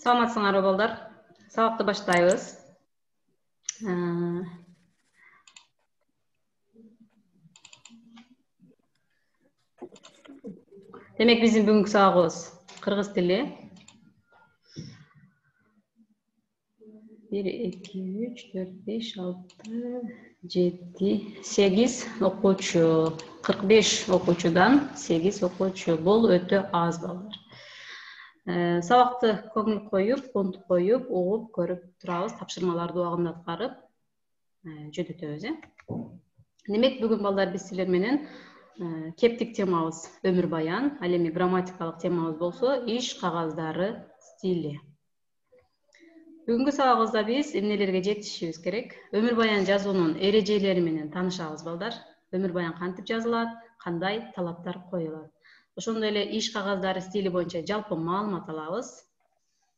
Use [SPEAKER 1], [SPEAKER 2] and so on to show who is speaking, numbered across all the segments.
[SPEAKER 1] Саламатсыңарбы балдар? Сабакты баштайбыз. Демек биздин бүгүнкү сабагыбыз кыргыз тили. 1, 2, 3, 4, 5, 6, 7, 8 окуучу. 45 окуучудан 8 окуучу. Бул өтө аз балдар. Сабакты көңүл коюп, контуп коюп, угуп, көрүп турабыз, тапшырмаларды убагында аткарып, жөнөтөбүз. Демек бүгүн балдар биз силер менен кептик темабыз өмүр баян, ал эми грамматикалык темабыз болсо иш кагаздары стили. Бүгүнкү сабагыбызда биз эмнелерге жетишибиз керек? Өмүр баян жазуунун эрежелери менен таанышабыз балдар. Өмүр баян кантип жазылат, кандай талаптар коюлат. Ошондой эле иш кагаздары стили боюнча жалпы маалымат алабыз.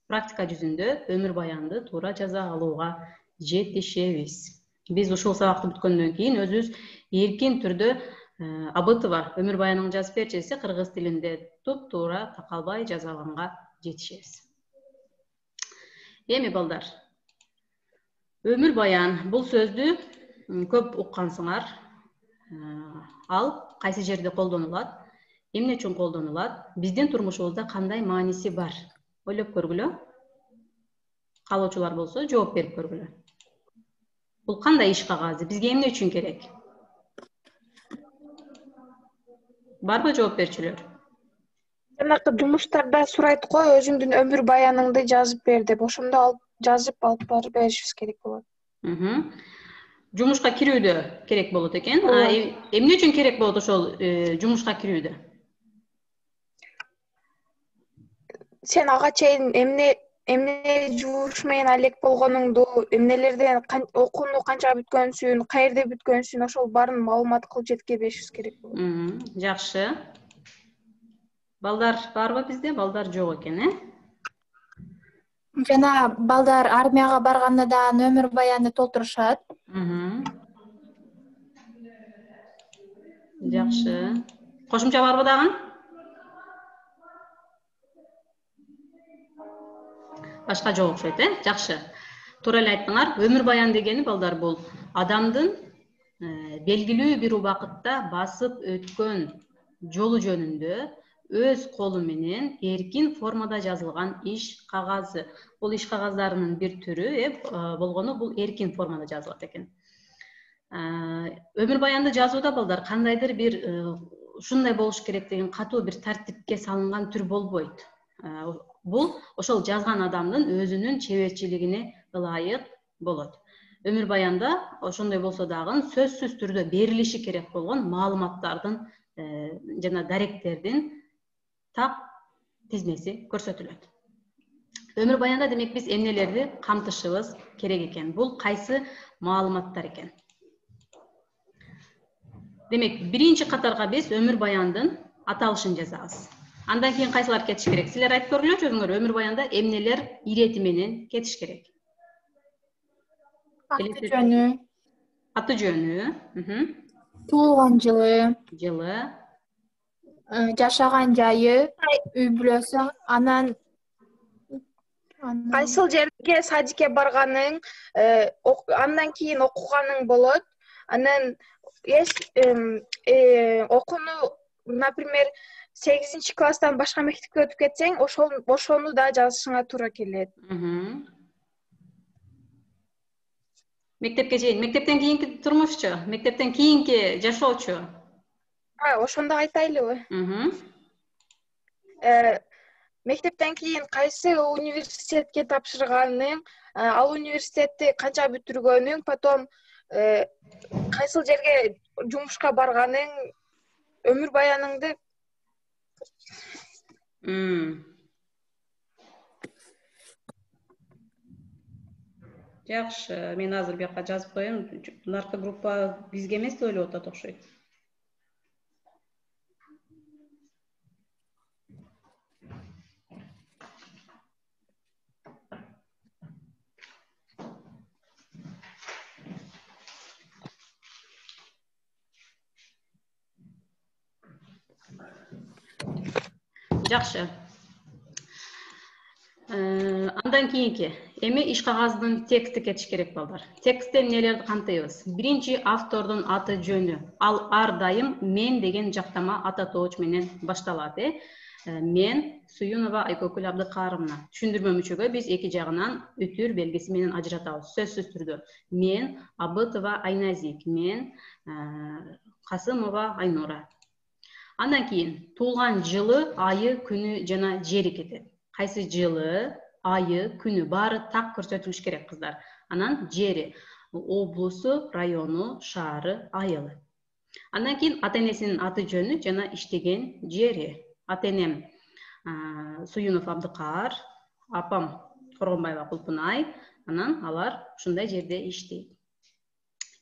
[SPEAKER 1] Практика жүзүндө өмүр баянды туура жаза алууга жетишебиз. Биз ушул сабакты бүткөндөн кийин өзүбүз эркин түрдө АБТ-га өмүр баянын жазып берчи десе, кыргыз тилинде туп-туура такалбай жаза алганга жетишебиз. Эми балдар, өмүр баян бул сөздү көп уккансыңар. Ал кайсы жерде колдонулат, эмне үчүн колдонулат, биздин турмушубузда кандай мааниси бар? Ойлоп көргүлө. Каалоочулар болсо жооп берип көргүлө. Бул кандай иш кагазы, бизге эмне үчүн керек? Барбы жооп берчүлөр?
[SPEAKER 2] Жанакы жумуштарда сурайт го, өзүңдүн өмүр баяныңды жазып бер деп, ошондо жазып алып барып беришибиз керек болот.
[SPEAKER 1] Жумушка кирүүдө керек болот экен. Эмне үчүн керек болот ошол жумушка кирүүдө?
[SPEAKER 2] Сен ага чейин эмне жумуш менен алек болгонуңду, эмнелерден окууну канча бүткөнсүң, каерде бүткөнсүң, ошол баарын маалымат кылып жеткире беришибиз керек болот.
[SPEAKER 1] Жакшы. Балдар барбы бизде? Балдар жок экен,
[SPEAKER 3] Жана балдар армияга барганда да өмүр баянды толтурушат.
[SPEAKER 1] Жакшы. Кошумча барбы дагы? Башка жок окшойт, Жакшы. Туура эле айттыңар. Өмүр баян дегени балдар бул адамдын белгилүү бир убакытта басып өткөн жолу жөнүндө өз колу менен эркин формада жазылган иш кагазы. Бул иш кагаздарынын бир түрү болгону бул эркин формада жазылат экен. Өмүр баянды жазууда балдар кандайдыр бир ушундай болуш керек деген катуу бир тартипке салынган түр болбойт. Бул ошол жазган адамдын өзүнүн чеберчилигине ылайык болот. Өмүр баянда ошондой болсо дагы сөзсүз түрдө берилиши керек болгон маалыматтардын жана даректердин так тизмеси көрсөтүлөт. Өмүр баянда демек биз эмнелерди камтышыбыз керек экен? Бул кайсы маалыматтар экен? Демек, биринчи катарга биз өмүр баяндын аталышын жазабыз. Андан кийин кайсылар кетиш керек? Силер айтып көргүлөчү өзүңөр, өмүр баянда эмнелер ирети менен кетиш керек?
[SPEAKER 3] Аты жөнү.
[SPEAKER 1] Аты жөнү.
[SPEAKER 3] Туулган жылы. Жашаган жайы, үй бүлөсү, анан
[SPEAKER 2] кайсыл жерге садикке барганың, андан кийин окуганың болот. Анан окууну, например, 8 класстан башка мектепке өтүп кетсең, ошону да жазышыңа туура келет.
[SPEAKER 1] Мектепке чейин, мектептен кийинки турмушчу, мектептен кийинки жашоочу.
[SPEAKER 2] Ошондо айтайлыбы? Мектептен кийин кайсы университетке тапшырганың, ал университетти канча бүтүргөнүң, потом кайсыл жерге жумушка барганың, өмүр баяныңды.
[SPEAKER 1] Жакшы, мен азыр бияка жазып коеюн. Наркы группа бизге эмес деп ойлоп атат окшойт. Жакшы. Андан кийинки эми иш кагазынын тексти кетиш керек балдар. Текстте эмнелерди кантайбыз? Биринчи автордун аты жөнү. Ал ар дайым мен деген жактама ата тооч менен башталат. Мен Суюнова Айкөкүл Абдыкарымовна. Түшүндүрмө мүчөгө биз эки жагынан үтүр белгиси менен ажыратабыз. Сөзсүз түрдө. Мен Абытова Айназик, мен Касымова Айнура. Андан кийин туулган жылы, айы, күнү жана жери кетет. Кайсы жылы, айы, күнү баары так көрсөтүлүш керек кыздар. Анан жери, облусу, району, шаары, айылы. Андан кийин ата-энесинин аты жөнү жана иштеген жери. Ата-энем Суюнов Абдыкар, апам Коргонбаева Кулпунай, анан алар ушундай жерде иштейт.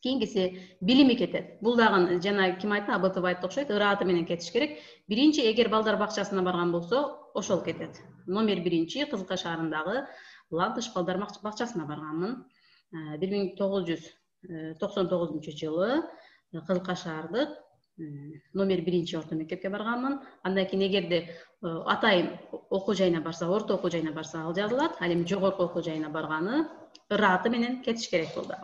[SPEAKER 1] Кийинкиси билими кетет. Бул дагы жана ким айтты, Абытова айтты окшойт, ырааты менен кетиш керек. Биринчи, эгер балдар бакчасына барган болсо, ошол кетет. Номер 1 Кызылка шаарындагы Ландыш балдар бакчасына барганмын. 1999-жылы Кызылка шаардык номер 1 орто мектепке барганмын. Андан кийин эгерде атайын окуу жайына барса, орто окуу жайына барса, ал жазылат. Ал эми жогорку окуу жайына барганы ырааты менен кетиш керек болду.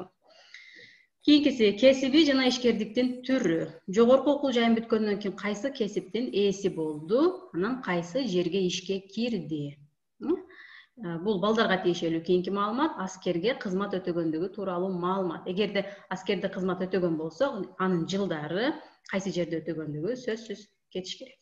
[SPEAKER 1] Кийинкиси кесиби жана ишкердиктин түрү. Жогорку окуу жайын бүткөндөн кийин кайсы кесиптин ээси болду, анан кайсы жерге ишке кирди. Бул балдарга тиешелүү кийинки маалымат, аскерге кызмат өтөгөндүгү тууралуу маалымат. Эгерде аскерде кызмат өтөгөн болсо, анын жылдары, кайсы жерде өтөгөндүгү сөзсүз кетиш керек.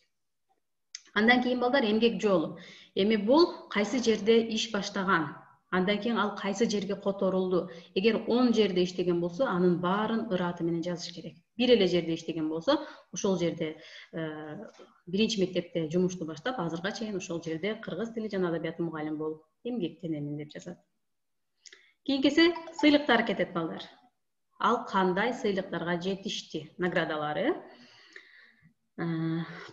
[SPEAKER 1] Андан кийин балдар эмгек жолу. Эми бул кайсы жерде иш баштаган. Андан кийин ал кайсы жерге которулду. Эгер 10 жерде иштеген болсо, анын баарын ырааты менен жазыш керек. Бир эле жерде иштеген болсо, ошол жерде биринчи мектепте жумушту баштап, азырга чейин ошол жерде кыргыз тили жана адабияты мугалим болуп эмгектенемин деп жазат. Кийинкиси сыйлыктар кетет балдар. Ал кандай сыйлыктарга жетишти, наградалары.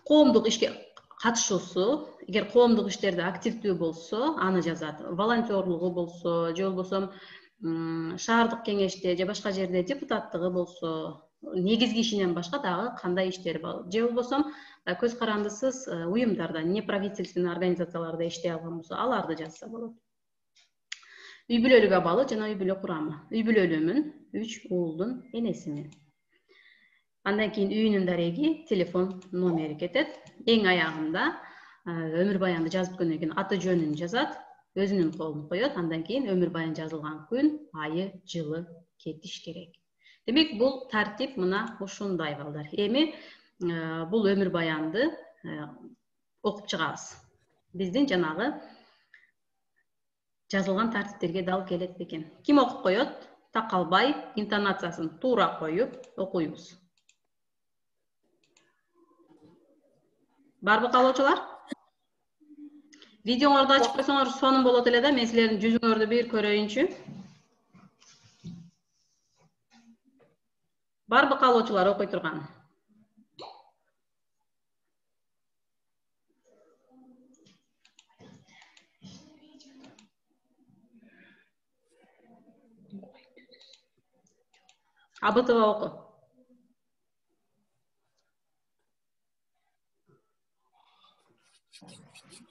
[SPEAKER 1] Коомдук ишке катышуусу, эгер коомдук иштерде активдүү болсо, аны жазат. Волонтерлугу болсо, же болбосо шаардык кеңеште же башка жерде депутаттыгы болсо, негизги ишинен башка дагы кандай иштери бар. Же болбосо көз карандысыз уюмдарда, неправительственный организацияларда иштей алган болсо, аларды жазса болот. Үй бүлөлүк абалы жана үй бүлө курамы. Үй бүлөлүүмүн, 3 уулдун энесимин. Андан кийин үйүнүн дареги, телефон номери кетет. Эң аягында өмүр баянды жазып бүткөндөн кийин аты жөнүн жазат, өзүнүн колун коет. Андан кийин өмүр баян жазылган күн, айы, жылы кетиш керек. Демек, бул тартип мына ушундай балдар. Эми бул өмүр баянды окуп чыгабыз. Биздин жанагы жазылган тартиптерге дал келет бекен. Ким окуп коет? Так калбай, интонациясын туура коюп окуйбуз. Барбы калоочулар? Видеоңорду ачып койсоңор сонун болот эле да, мен силердин жүзүңөрдү бир көрөйүнчү. Барбы калоочулар окуй турган? Абытова оку.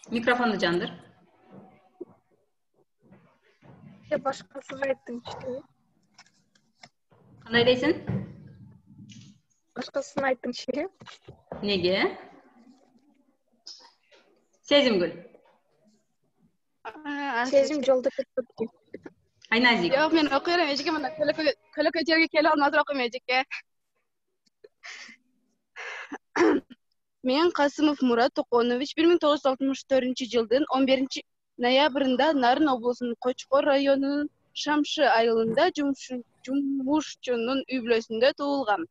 [SPEAKER 1] Микрофонду жандыр.
[SPEAKER 2] Башкасын айттым ишte.
[SPEAKER 1] Кандай дейсиң?
[SPEAKER 2] Башкасын айттым иште.
[SPEAKER 1] Неге? Сезимгүл.
[SPEAKER 2] Сезим жолдо кетти.
[SPEAKER 1] Айназик.
[SPEAKER 4] Yok, men okuyorum ejike mana kölökö жерге келе алмадыр окуйм ejike. Мен Касымов Мурат Токонович 1964-жылдын 11 ноябрында Нарын облусунун Кочкор районунун Шамшы айылында жумушчунун үй бүлөсүндө туулгам.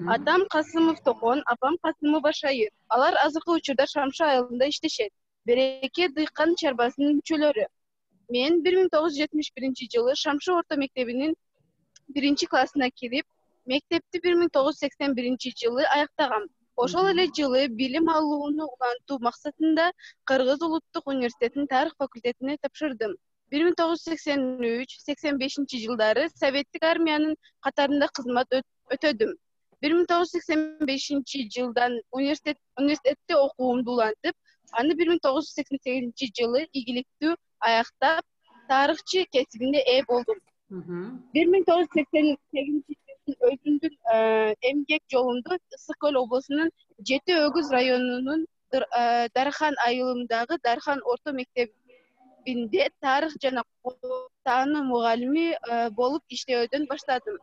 [SPEAKER 4] Атам Касымов Токон, апам Касымова Шайыр. Алар азыркы учурда Шамшы айылында иштешет. Береке дыйкан чарбасынын мүчөлөрү. Мен 1971-жылы Шамшы орто мектебинин 1-классына кирип, мектепти 1981-жылы аяктагам. Ошол эле жылы билим алууну улантуу максатында Кыргыз улуттук университетинин тарых факультетине тапшырдым. 1983-85-жылдары Советтик армиянын катарында кызмат өтөдүм. 1985-жылдан университетте окуумду улантып, аны 1988-жылы ийгиликтүү аяктап, тарыхчы кесибине ээ болдум. 1988 жылдын өзүмдүн эмгек жолумду Ысык Көл облусунун Жети Өгүз районунун Дархан айылындагы Дархан орто мектебинде тарых жана таануу мугалими болуп иштөөдөн баштадым.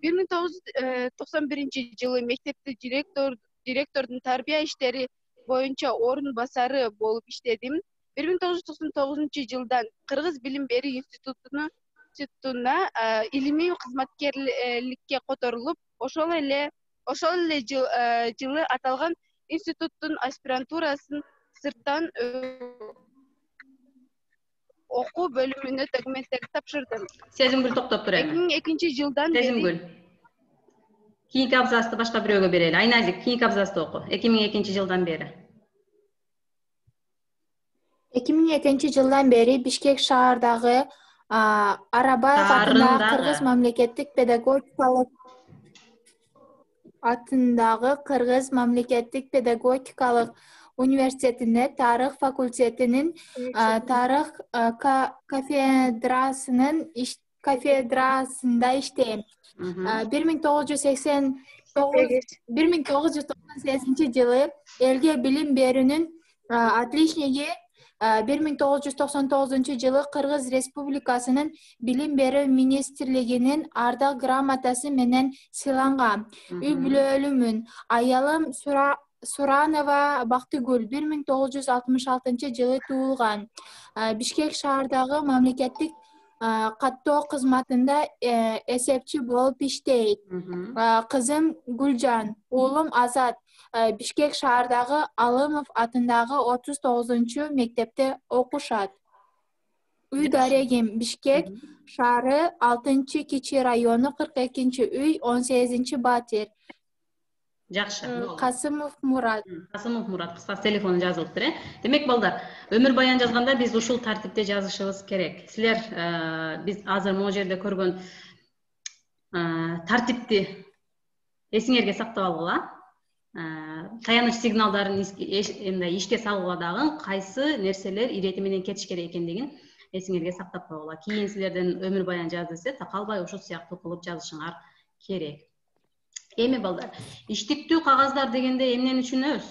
[SPEAKER 4] 1991 жылы мектепте директордун тарбия иштери боюнча орун басары болуп иштедим. 1999 жылдан Кыргыз билим берүү институтуна илимий кызматкерликке которулуп, ошол эле жылы аталган институттун аспирантурасын сырттан окуу бөлүмүнө документтерди тапшырдым.
[SPEAKER 1] Сезимгүл токтоп тур эми.
[SPEAKER 4] 2002 жылдан бери
[SPEAKER 1] Сезимгүл. Кийинки абзацты башка бирөөгө берели. Айназик, кийинки абзацты оку. 2002 жылдан бери.
[SPEAKER 3] 2002 жылдан бери Бишкек шаардагы Арабаев атындагы Кыргыз мамлекеттик педагогикалык университетине тарых факультетинин тарых кафедрасында иштейм. 1998 жылы элге билим берүүнүн отличниги, 1999 жылы Кыргыз Республикасынын Билим берүү министрлигинин ардак грамотасы менен сыйланган. Үй бүлөлүмүн. Аялым Суранова Бактыгүл 1966 жылы туулган. Бишкек шаардагы мамлекеттик каттоо кызматында эсепчи болуп иштейт. Кызым Гүлжан, уулум Азат Бишкек шаардагы Алымов атындагы 39 мектепте окушат. Үй дарегим Бишкек шаары 6 кичи району 42 үй 18 батир.
[SPEAKER 1] Жакшы.
[SPEAKER 3] Касымов Мурат.
[SPEAKER 1] Касымов Мурат, кыскасы телефону жазылыптыр, Демек балдар, өмүр баян жазганда биз ушул тартипте жазышыбыз керек. Силер биз азыр могу жерде көргөн тартипти эсиңерге сактап алгыла. Таяныч сигналдарын ишке салууга дагы кайсы нерселер ирети менен кетиш керек экендигин эсиңерге сактап койгула. Кийин силерден өмүр баян жаз десе, такалбай ушул сыяктуу кылып жазышыңар керек. Эми балдар, иштиктүү кагаздар дегенде эмнени түшүнөбүз?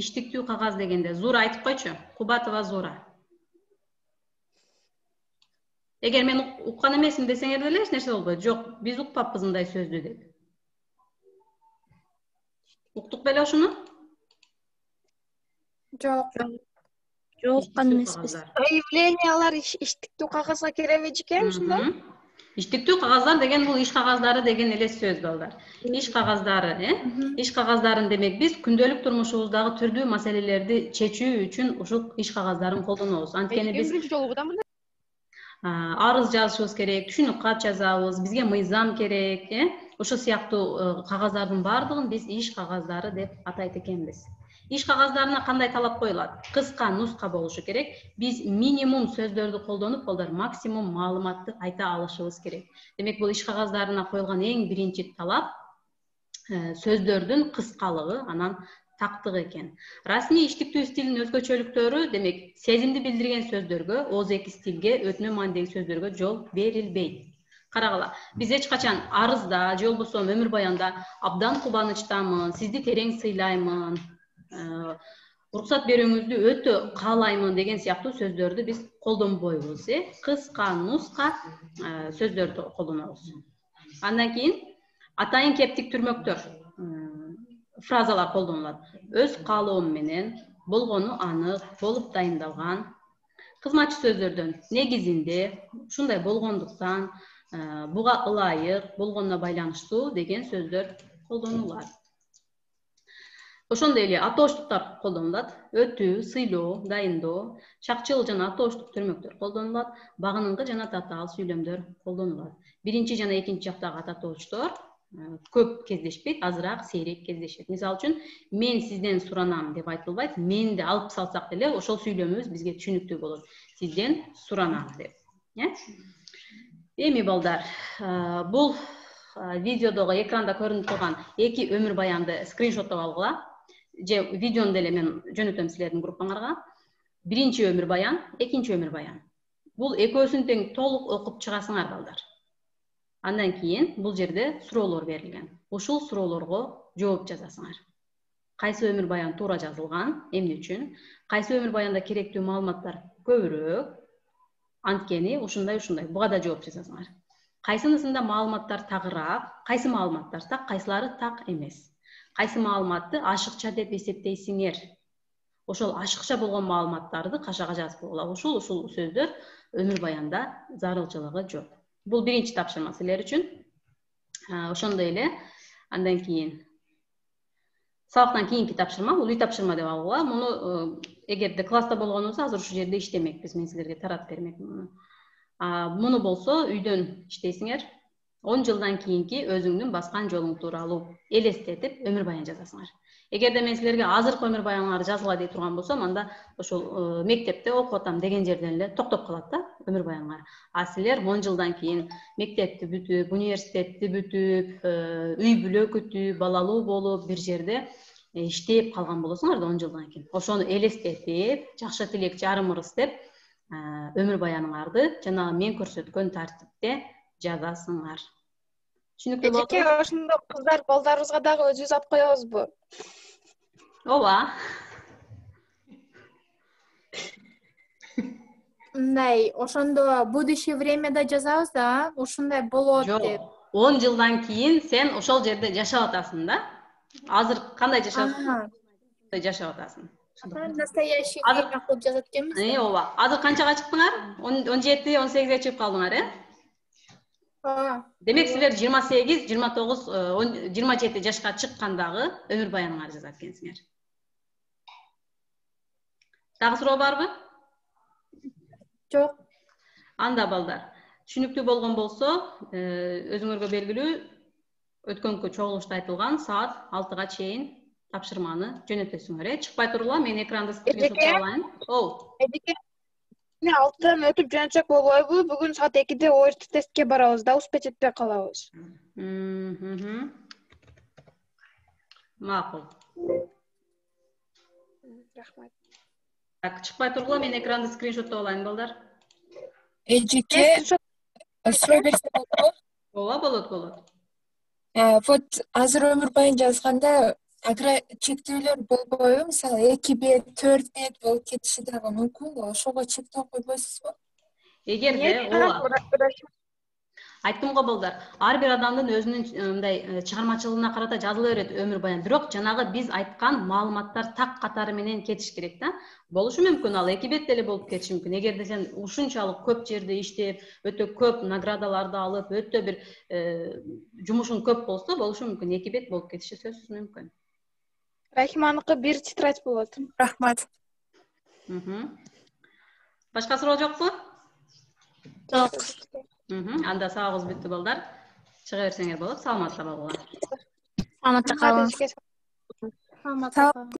[SPEAKER 1] Иштиктүү кагаз дегенде Зура айтып койчу. Кубатова Зура. Эгер мен уккан эмесмин десеңер деле эч нерсе болбойт. Жок, биз укпаппыз мындай сөздү деп. Уктук беле ошону?
[SPEAKER 2] Жок.
[SPEAKER 3] Уккан эмеспиз.
[SPEAKER 2] Заявлениялар иштиктүү кагазга киреби экен, ушундай?
[SPEAKER 1] Иштиктүү кагаздар деген бул иш кагаздары деген эле сөз балдар. Иш кагаздары, Иш кагаздарын демек биз күндөлүк турмушубуздагы түрдүү маселелерди чечүү үчүн ушул иш кагаздарын колдонобуз. Анткени биз арыз жазышыбыз керек, түшүнүк кат жазабыз, бизге мыйзам керек, ошол сыяктуу кагаздардын баардыгын биз иш кагаздары деп атайт экенбиз. Иш кагаздарына кандай талап коюлат? Кыска нуска болушу керек. Биз минимум сөздөрдү колдонуп, балдар максимум маалыматты айта алышыбыз керек. Демек, бул иш кагаздарына коюлган эң биринчи талап сөздөрдүн кыскалыгы, анан тактыгы экен. Расмий иштиктүү стилдин өзгөчөлүктөрү, демек, сезимди билдирген сөздөргө, ооз-эки стилге, өтүнө маанидеги сөздөргө жол берилбейт. Карагыла, биз эч качан арызда, же болбосо өмүр баянда абдан кубанычтамын, сизди терең сыйлаймын, уруксат берүүңүздү өтө каалаймын деген сыяктуу сөздөрдү биз колдонбойбуз. Кыска, нуска сөздөрдү колдонобуз. Андан кийин атайын кептик түрмөктөр, фразалар колдонулат. Өз каалоом менен, болгону анык, болуп дайындалган. Кызматчы сөздөрдөн негизинде, ушундай болгондуктан, буга ылайык, болгонуна байланыштуу деген сөздөр колдонулат. Ошондой эле атооштуктар колдонулат. Өтүү, сыйлоо, дайындоо, чакчыл жана атооштук түрмөктөр колдонулат. Багыныңкы жана татаал сүйлөмдөр колдонулат. Биринчи жана экинчи жактагы атоочтор көп кездешпейт, азыраак, сейрек кездешет. Мисалы үчүн, мен сизден суранам деп айтылбайт. Менди алып салсак деле ошол сүйлөмүбүз бизге түшүнүктүү болот. Сизден суранам деп. Эми балдар, бул видеодогу экранда көрүнүп турган эки өмүр баянды скриншоттоп алгыла. же видеону деле мен жөнөтөм силердин группаңарга. Биринчи өмүр баян, экинчи өмүр баян. Бул экөөсүн тең толук окуп чыгасыңар балдар. Андан кийин бул жерде суроолор берилген. Ушул суроолорго жооп жазасыңар. Кайсы өмүр баян туура жазылган, эмне үчүн? Кайсы өмүр баянда керектүү маалыматтар көбүрөөк? Анткени ушундай. Буга да жооп жазасыңар. Кайсынысында маалыматтар тагыраак, кайсы маалыматтар так, кайсылары так эмес. Кайсы маалыматты ашыкча деп эсептейсиңер? Ошол ашыкча болгон маалыматтарды кашага жазып койгула. Ушул сөздөр өмүр баянда зарылчылыгы жок. Бул биринчи тапшырма силер үчүн. Ошондой эле андан кийин сабактан кийинки тапшырма, бул үй тапшырма деп алгыла. Муну эгерде класста болгонубузда азыр ушул жерде иштемекпиз. Мен силерге таратып бермекмин муну. Муну болсо үйдөн иштейсиңер. 10 жылдан кийинки өзүңдүн баскан жолуң тууралуу элестетип өмүр баян жазасыңар. Эгерде мен силерге азыркы өмүр баяныңарды жазгыла дей турган болсом, анда ошол мектепте окуп атам деген жерден эле токтоп калат да өмүр баяныңар. А силер 10 жылдан кийин мектепти бүтүп, университетти бүтүп, үй бүлө күтүп, балалуу болуп, бир жерде иштеп калган болосуңар да 10 жылдан кийин. Ошону элестетип, жакшы тилек жарымырыс деп өмүр баяныңарды жана мен көрсөткөн тартипте жазасыңар. Түшүнүктүү болду?
[SPEAKER 2] Эжеке, ошондо кыздар балдарыбызга дагы өзүбүз алып коебузбу?
[SPEAKER 1] Ооба.
[SPEAKER 3] Мындай, ошондо будущее времяда жазабыз да, ушундай болот деп.
[SPEAKER 1] 10 жылдан кийин сен ошол жерде жашап атасың да. Азыр кандай жашап атасың?
[SPEAKER 3] Настоящий время кылып жазат экенбиз.
[SPEAKER 1] Ооба. Азыр канчага чыктыңар? 17, 18ге чыгып калдыңар, Демек силер 28, 29, 27 жашка чыккандагы өмүр баяныңарды жазат экенсиңер. Дагы суроо барбы?
[SPEAKER 3] Жок.
[SPEAKER 1] Анда балдар, түшүнүктүү болгон болсо, өзүңөргө белгилүү өткөнкү чогулушта айтылган саат 6га чейин тапшырманы жөнөтөсүңөр, Чыкпай тургула, мен экранды скриншот алайын.
[SPEAKER 2] Эжеке, 6-дан өтүп жөнөтсөк болбойбу? Бүгүн саат 2-де ОРТ тестке барабыз да, успеть этпей калабыз.
[SPEAKER 1] Макул.
[SPEAKER 2] Рахмат.
[SPEAKER 1] Так, чыкпай тургула, мен экранды скриншоттоп алайын балдар.
[SPEAKER 5] Эжеке, суроо берсе болобу?
[SPEAKER 1] Ооба, болот.
[SPEAKER 5] Вот азыр өмүр баян жазганда чектөөлөр болбойбу? Мисалы 2 бет, 4 бет болуп кетиши дагы мүмкүнбү? Ошого чектөө койбойсузбу?
[SPEAKER 1] Эгерде айттым го балдар, ар бир адамдын өзүнүн мындай чыгармачылыгына карата жазыла берет өмүр баян. Бирок жанагы биз айткан маалыматтар так катары менен кетиш керек да. Болушу мүмкүн, ал 2 бет деле болуп кетиши мүмкүн. Эгерде сен ушунчалык көп жерде иштеп, өтө көп наградаларды алып, өтө бир жумушуң көп болсо, болушу мүмкүн 2 бет болуп кетиши сөзсүз мүмкүн.
[SPEAKER 2] Рахиманыкы 1 тетрадь болот.
[SPEAKER 5] Рахмат.
[SPEAKER 1] Башка суроо жокпу?
[SPEAKER 3] Жок.
[SPEAKER 1] Анда сабагыбыз бүттү балдар. Чыга берсеңер болот. Саламатта болгула.
[SPEAKER 3] Саламатта калыңыз.
[SPEAKER 2] Саламат.